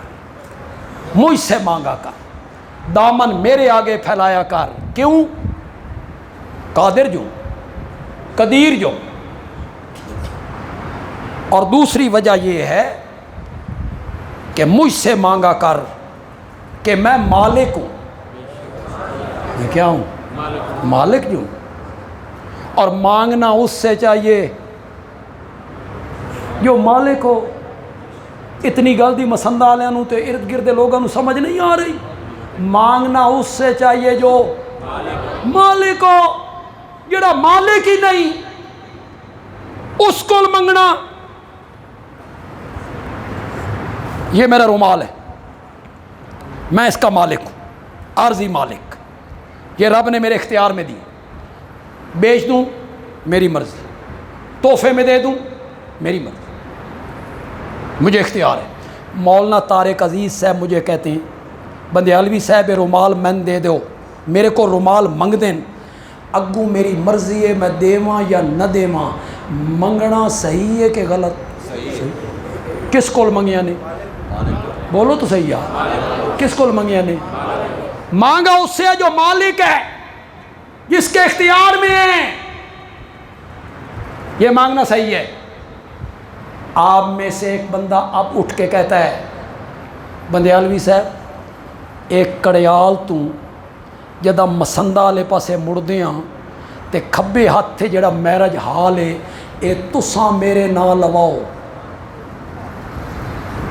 مجھ سے مانگا کر، دامن میرے آگے پھیلایا کر۔ کیوں؟ قادر جو، قدیر جو۔ اور دوسری وجہ یہ ہے کہ مجھ سے مانگا کر کہ میں مالک ہوں۔ میں کیا ہوں؟ مالک جو۔ اور مانگنا اس سے چاہیے جو مالک ہو۔ اتنی گل دی مسندہ والے نو تے ارد گرد لوگوں نو سمجھ نہیں آ رہی۔ مانگنا اس سے چاہیے جو مالک ہو۔ جڑا مالک ہی نہیں اس کو منگنا۔ یہ میرا رومال ہے، میں اس کا مالک ہوں، عارضی مالک۔ یہ رب نے میرے اختیار میں دی، بیچ دوں میری مرضی، تحفے میں دے دوں میری مرضی، مجھے اختیار ہے۔ مولانا طارق عزیز صاحب مجھے کہتے ہیں بندیالوی صاحب رومال میں دے دو، میرے کو رومال منگ دیں، اگوں میری مرضی ہے میں دیواں یا نہ دیواں۔ منگنا صحیح ہے کہ غلط؟ صحیح۔ کس کو منگیا نے؟ بولو تو صحیح ہے، کس کو منگیا نے؟ مانگا اس سے جو مالک ہے، جس کے اختیار میں ہے۔ یہ مانگنا صحیح ہے۔ آپ میں سے ایک بندہ اب اٹھ کے کہتا ہے بندیالوی صاحب ایک کڑیال تو جدہ مسندہ والے پاسے مڑدے ہاں تے کھبے ہاتھ تھے جڑا میرج حال ہے اے تساں میرے نا لواؤ۔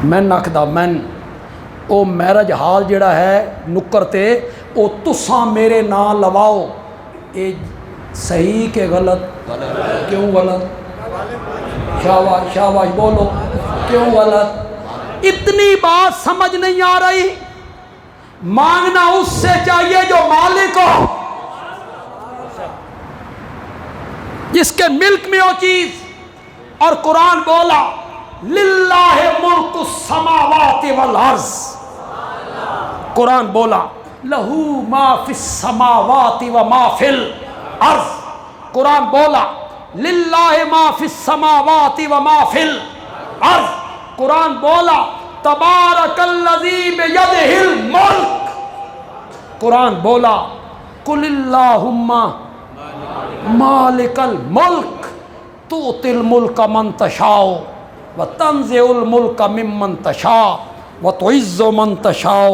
میں نکدا میں او میرج حال جڑا ہے نکر تے او تساں میرے نا لواؤ۔ اے صحیح کہ غلط؟ کیوں غلط؟ شاباش شاباش بولو، کیوں غلط؟ اتنی بات سمجھ نہیں آ رہی۔ مانگنا اس سے چاہیے جو مالک ہو، جس کے ملک میں ہو چیز۔ اور قرآن بولا للہ ملک السماوات والارض، قرآن بولا لہو ما فی السماوات و ما فی الارض، قرآن بولا للہ ما فی السماوات و ما فی الارض، قرآن بولا تبارک الذی بیدہ الملک، قرآن بولا قل اللہم مالک الملک تؤتی الملک من تشاء وتنزع الملک ممن تشاء وتعز من تشاء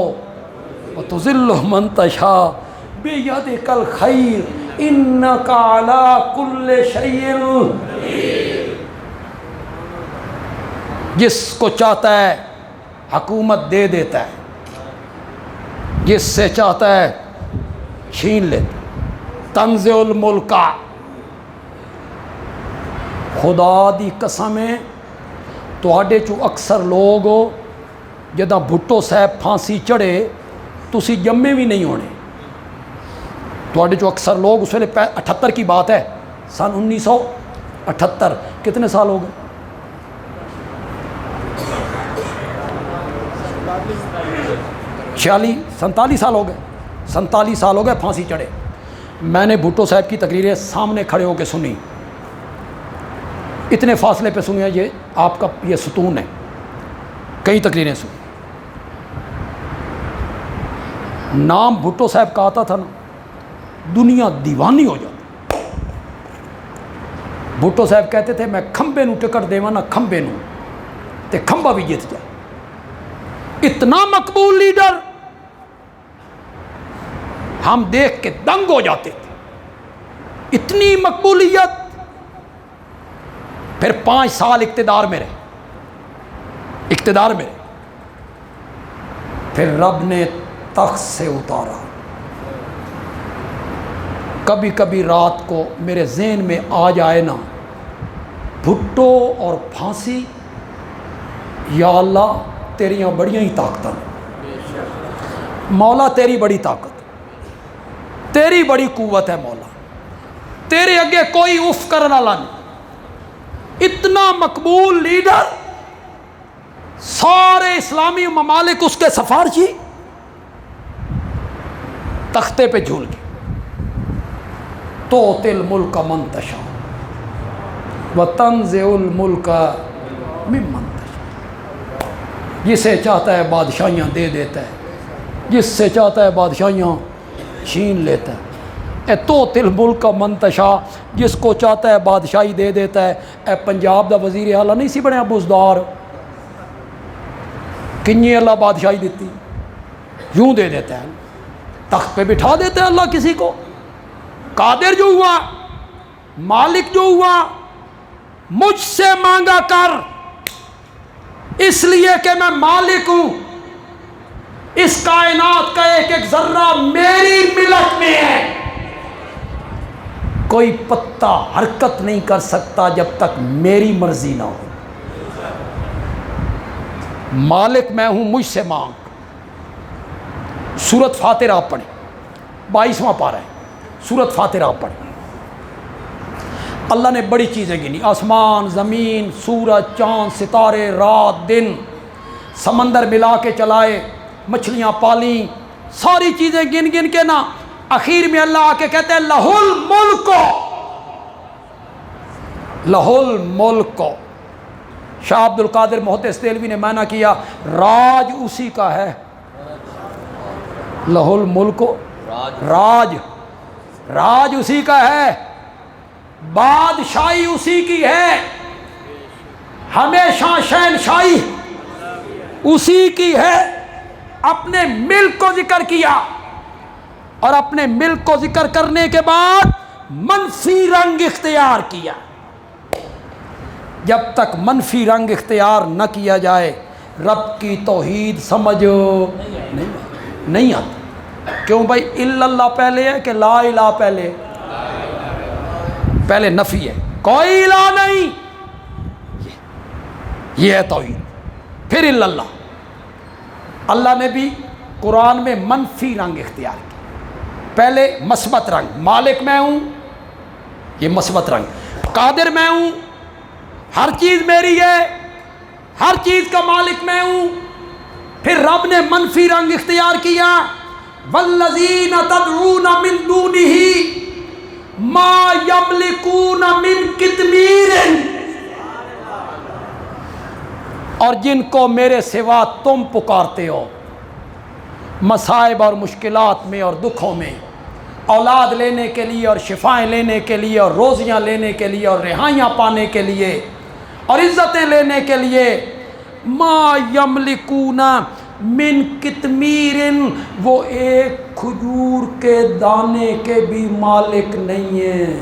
وتذل من تشاء بیدک الخیر انک علی کل شیء قدیر۔ جس کو چاہتا ہے حکومت دے دیتا ہے، جس سے چاہتا ہے چھین لیتا۔ تنزع الملک، خدا دی قسم ہے تواڈے چو اکثر لوگ جدہ بھٹو صاحب پھانسی چڑھے تسی جمے بھی نہیں ہونے۔ تواڈے چو اکثر لوگ اس ویلے 78 کی بات ہے، سن 1978، کتنے سال ہو گئے؟ 47 سال ہو گئے، 47 سال ہو گئے پھانسی چڑھے۔ میں نے بھٹو صاحب کی تقریریں سامنے کھڑے ہو کے سنی، اتنے فاصلے پہ سنی ہے، یہ آپ کا یہ ستون ہے، کئی تقریریں سنی۔ نام بھٹو صاحب کا آتا تھا نا، دنیا دیوانی ہو جاتی۔ بھٹو صاحب کہتے تھے میں کھمبے نو ٹکٹ دیواں نا کھمبے نو تے کھمبا بھی جیت جائے۔ اتنا مقبول لیڈر، ہم دیکھ کے دنگ ہو جاتے تھے، اتنی مقبولیت۔ پھر 5 سال اقتدار میں رہے، پھر رب نے تخت سے اتارا۔ کبھی کبھی رات کو میرے ذہن میں آ جائے نا بھٹو اور پھانسی، یا اللہ تیریاں بڑیاں ہی طاقتاں، مولا تیری بڑی طاقت، تیری بڑی قوت ہے مولا، تیرے اگے کوئی اف کرنے والا نہیں۔ اتنا مقبول لیڈر، سارے اسلامی ممالک اس کے سفارشی، تختے پہ جھول گئے۔ تؤتی الملک من تشاء وتنزع الملک ممن تشاء، جسے چاہتا ہے بادشاہیاں دے دیتا ہے، جس سے چاہتا ہے بادشاہیاں چھین لیتا ہے۔ اے تؤتی الملک من تشاء، جس کو چاہتا ہے بادشاہی دے دیتا ہے۔ اے پنجاب دا وزیر اعلیٰ نہیں سی بنیا بزدار، کنی اللہ بادشاہی دیتی، یوں دے دیتا ہے، تخت پہ بٹھا دیتا ہے اللہ کسی کو۔ قادر جو ہوا، مالک جو ہوا، مجھ سے مانگا کر، اس لیے کہ میں مالک ہوں، اس کائنات کا ایک ایک ذرہ میری ملک میں ہے۔ کوئی پتا حرکت نہیں کر سکتا جب تک میری مرضی نہ ہو۔ مالک میں ہوں، مجھ سے مانگ۔ سورۃ فاتر آپ پڑھیں، 22واں پارہ ہے، سورۃ فاتر آپ پڑھیں۔ اللہ نے بڑی چیزیں گنی، آسمان، زمین، سورج، چاند، ستارے، رات، دن، سمندر ملا کے چلائے، مچھلیاں پالیں، ساری چیزیں گن گن کے نا اخیر میں اللہ آ کے کہتے ہیں لہ الملک، لہ الملک۔ شاہ عبد القادر محدث دہلوی نے معنی کیا راج اسی کا ہے، لہ الملک، راج اسی کا ہے، بادشاہی اسی کی ہے، ہمیشہ شہنشاہی اسی کی ہے۔ اپنے ملک کو ذکر کیا، اور اپنے ملک کو ذکر کرنے کے بعد منفی رنگ اختیار کیا۔ جب تک منفی رنگ اختیار نہ کیا جائے رب کی توحید سمجھ نہیں آتی۔ کیوں بھائی؟ الا اللہ پہلے ہے کہ لا الہ پہلے؟ پہلے نفی ہے، کوئی الہ نہیں، یہ ہے توحید۔ پھر الا اللہ۔ اللہ نے بھی قرآن میں منفی رنگ اختیار کیا۔ پہلے مثبت رنگ، مالک میں ہوں، یہ مثبت رنگ، قادر میں ہوں، ہر چیز میری ہے، ہر چیز کا مالک میں ہوں۔ پھر رب نے منفی رنگ اختیار کیا، والذین تدعون من دونہ ما یملکون من قطمیر، اور جن کو میرے سوا تم پکارتے ہو مصائب اور مشکلات میں اور دکھوں میں، اولاد لینے کے لیے اور شفائیں لینے کے لیے اور روزیاں لینے کے لیے اور رہائیاں پانے کے لیے اور عزتیں لینے کے لیے، ما یملکون من قطمیر، وہ ایک کھجور کے دانے کے بھی مالک نہیں ہیں۔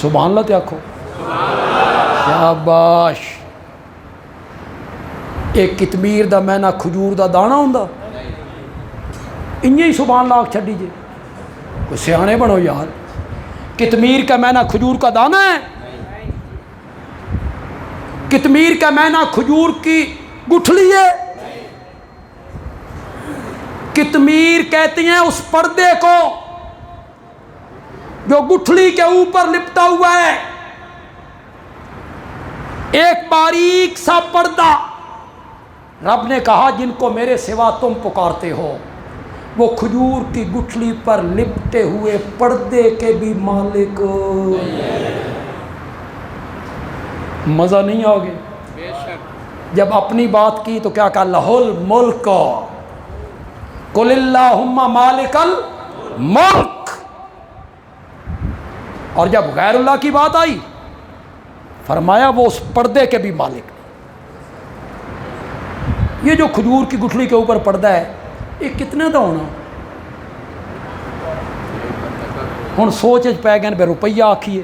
سبحان اللہ دیکھو، شاباش۔ ایک قطمیر دا معنی کھجور دا دانا ہوندا؟ انہیں ہی سبحان اللہ آکھ چھڈی جے، کوئی سیانے بنو یار۔ قطمیر کا معنی کھجور کا دانا ہے؟ قطمیر کا معنی کھجور کی گٹھلی ہے؟ قطمیر کہتی ہیں اس پردے کو جو گٹھلی کے اوپر لپٹا ہوا ہے، ایک باریک سا پردہ۔ رب نے کہا جن کو میرے سوا تم پکارتے ہو وہ کھجور کی گٹھلی پر لپٹے ہوئے پردے کے بھی مالک۔ مزہ نہیں آگے؟ جب اپنی بات کی تو کیا کہا؟ لہ الملک، قل اللہم مالک الملک۔ اور جب غیر اللہ کی بات آئی فرمایا وہ اس پردے کے بھی مالک۔ یہ جو کھجور کی گٹھلی کے اوپر پردہ ہے یہ کتنے دا ہونا؟ ہن سوچ پی گئے بے روپیہ آکھیے،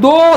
2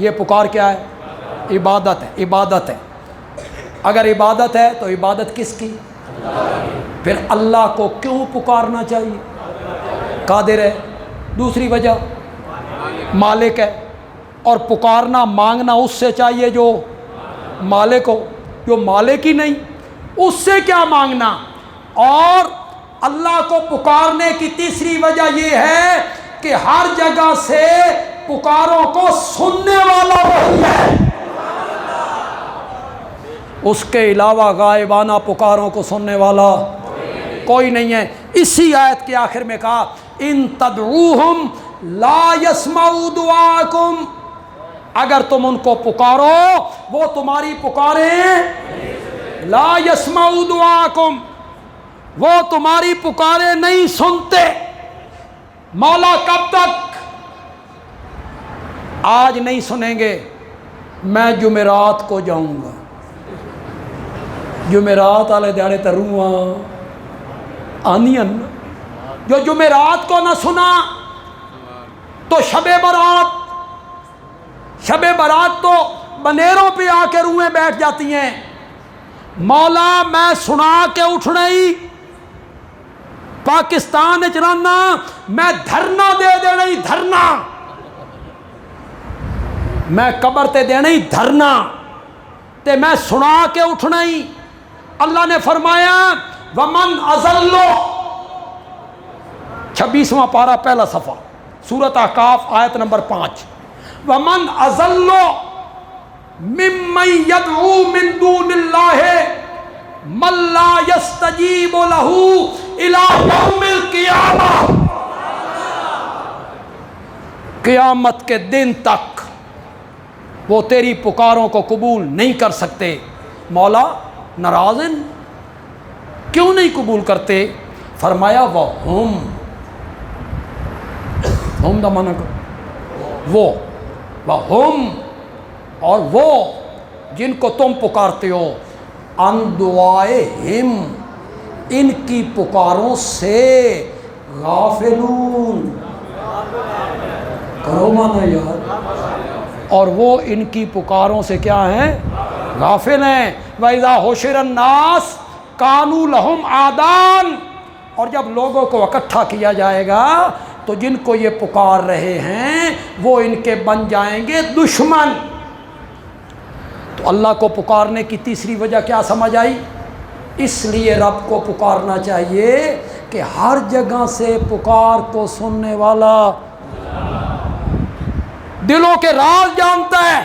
یہ پکار کیا ہے؟ عبادت ہے، عبادت ہے۔ اگر عبادت ہے تو عبادت کس کی؟ پھر اللہ کو کیوں پکارنا چاہیے؟ قادر ہے۔ دوسری وجہ مالک ہے، اور پکارنا مانگنا اس سے چاہیے جو مالک ہو، جو مالک ہی نہیں اس سے کیا مانگنا۔ اور اللہ کو پکارنے کی تیسری وجہ یہ ہے کہ ہر جگہ سے پکاروں کو سننے والا وہی ہے، اس کے علاوہ غائبانہ پکاروں کو سننے والا کوئی نہیں ہے۔ اسی آیت کے آخر میں کہا ان تدعوہم لا یسمعوا دعاءکم، اگر تم ان کو پکارو وہ تمہاری پکاریں لا یسمعوا دعاءکم، وہ تمہاری پکاریں نہیں سنتے۔ مولا کب تک؟ آج نہیں سنیں گے، میں جمعرات کو جاؤں گا، جمعرات والے دیہڑے تے روحاں آنیاں، جو جمعرات کو نہ سنا تو شب برات، شب برات تو بنیروں پہ آ کے روحیں بیٹھ جاتی ہیں۔ مولا میں سنا کے اٹھنا ہی پاکستان چرانا، میں دھرنا دے دینا ہی دھرنا، میں قبر تے دینا ہی دھرنا تے میں سنا کے اٹھنا ہی۔ اللہ نے فرمایا ومن اضل، 26واں پارہ پہلا صفحہ سورۃ احقاف آیت نمبر 5، ومن اضل ممن يدعو من دون اللہ من لا يستجیب له الى یوم القیامہ، قیامت کے دن تک وہ تیری پکاروں کو قبول نہیں کر سکتے۔ مولا ناراض ہیں، کیوں نہیں قبول کرتے؟ فرمایا وہم، ہم دا معنی وہ، وہم اور وہ جن کو تم پکارتے ہو، ان دعائہم ان کی پکاروں سے غافلون، کرو معنی یار، اور وہ ان کی پکاروں سے کیا ہیں؟ غافل ہیں۔ وَإِذَا حُشِرَ النَّاسُ كَانُوا لَهُمْ أَعْدَاءً، اور جب لوگوں کو اکٹھا کیا جائے گا تو جن کو یہ پکار رہے ہیں وہ ان کے بن جائیں گے دشمن۔ تو اللہ کو پکارنے کی تیسری وجہ کیا سمجھ آئی؟ اس لیے رب کو پکارنا چاہیے کہ ہر جگہ سے پکار کو سننے والا، دلوں کے راز جانتا ہے۔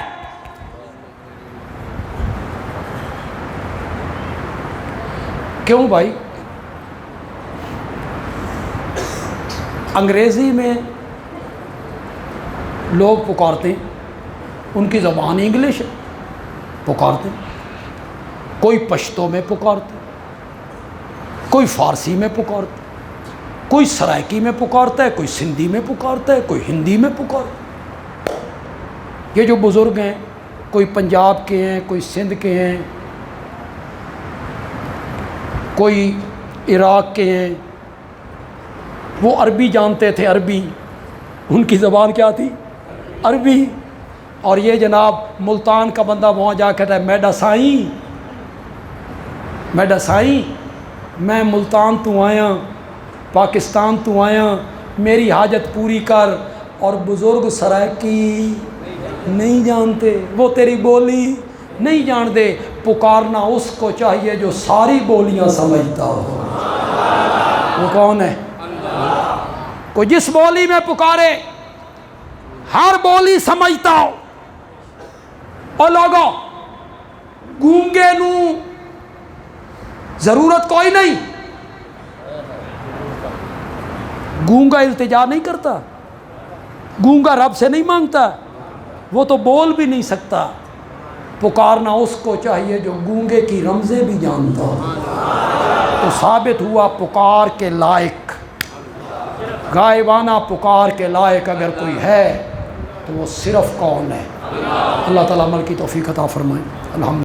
کیوں بھائی؟ انگریزی میں لوگ پکارتے ہیں، ان کی زبان انگلش ہے، پکارتے ہیں۔ کوئی پشتو میں پکارتے، کوئی فارسی میں پکارتے، کوئی سرائکی میں پکارتا ہے، کوئی سندھی میں پکارتا ہے، کوئی ہندی میں پکارتا ہے۔ یہ جو بزرگ ہیں، کوئی پنجاب کے ہیں، کوئی سندھ کے ہیں، کوئی عراق کے ہیں، وہ عربی جانتے تھے، عربی ان کی زبان کیا تھی؟ عربی۔ اور یہ جناب ملتان کا بندہ وہاں جا کے کہتا ہے میڈا سائیں، میڈا سائیں میں ملتان تو آیا، پاکستان تو آیا، میری حاجت پوری کر۔ اور بزرگ سرائکی نہیں جانتے، وہ تیری بولی نہیں جانتے۔ پکارنا اس کو چاہیے جو ساری بولیاں سمجھتا ہو۔ وہ کون ہے؟ کوئی جس بولی میں پکارے ہر بولی سمجھتا ہو۔ اور لوگوں گونگے نو ضرورت کوئی نہیں، گونگا التجا نہیں کرتا، گونگا رب سے نہیں مانگتا، وہ تو بول بھی نہیں سکتا۔ پکارنا اس کو چاہیے جو گونگے کی رمزیں بھی جانتا ہو۔ تو ثابت ہوا پکار کے لائق، غائبانہ پکار کے لائق اگر کوئی ہے تو وہ صرف کون ہے؟ اللہ تعالیٰ عمل کی توفیق عطا فرمائے۔ الحمد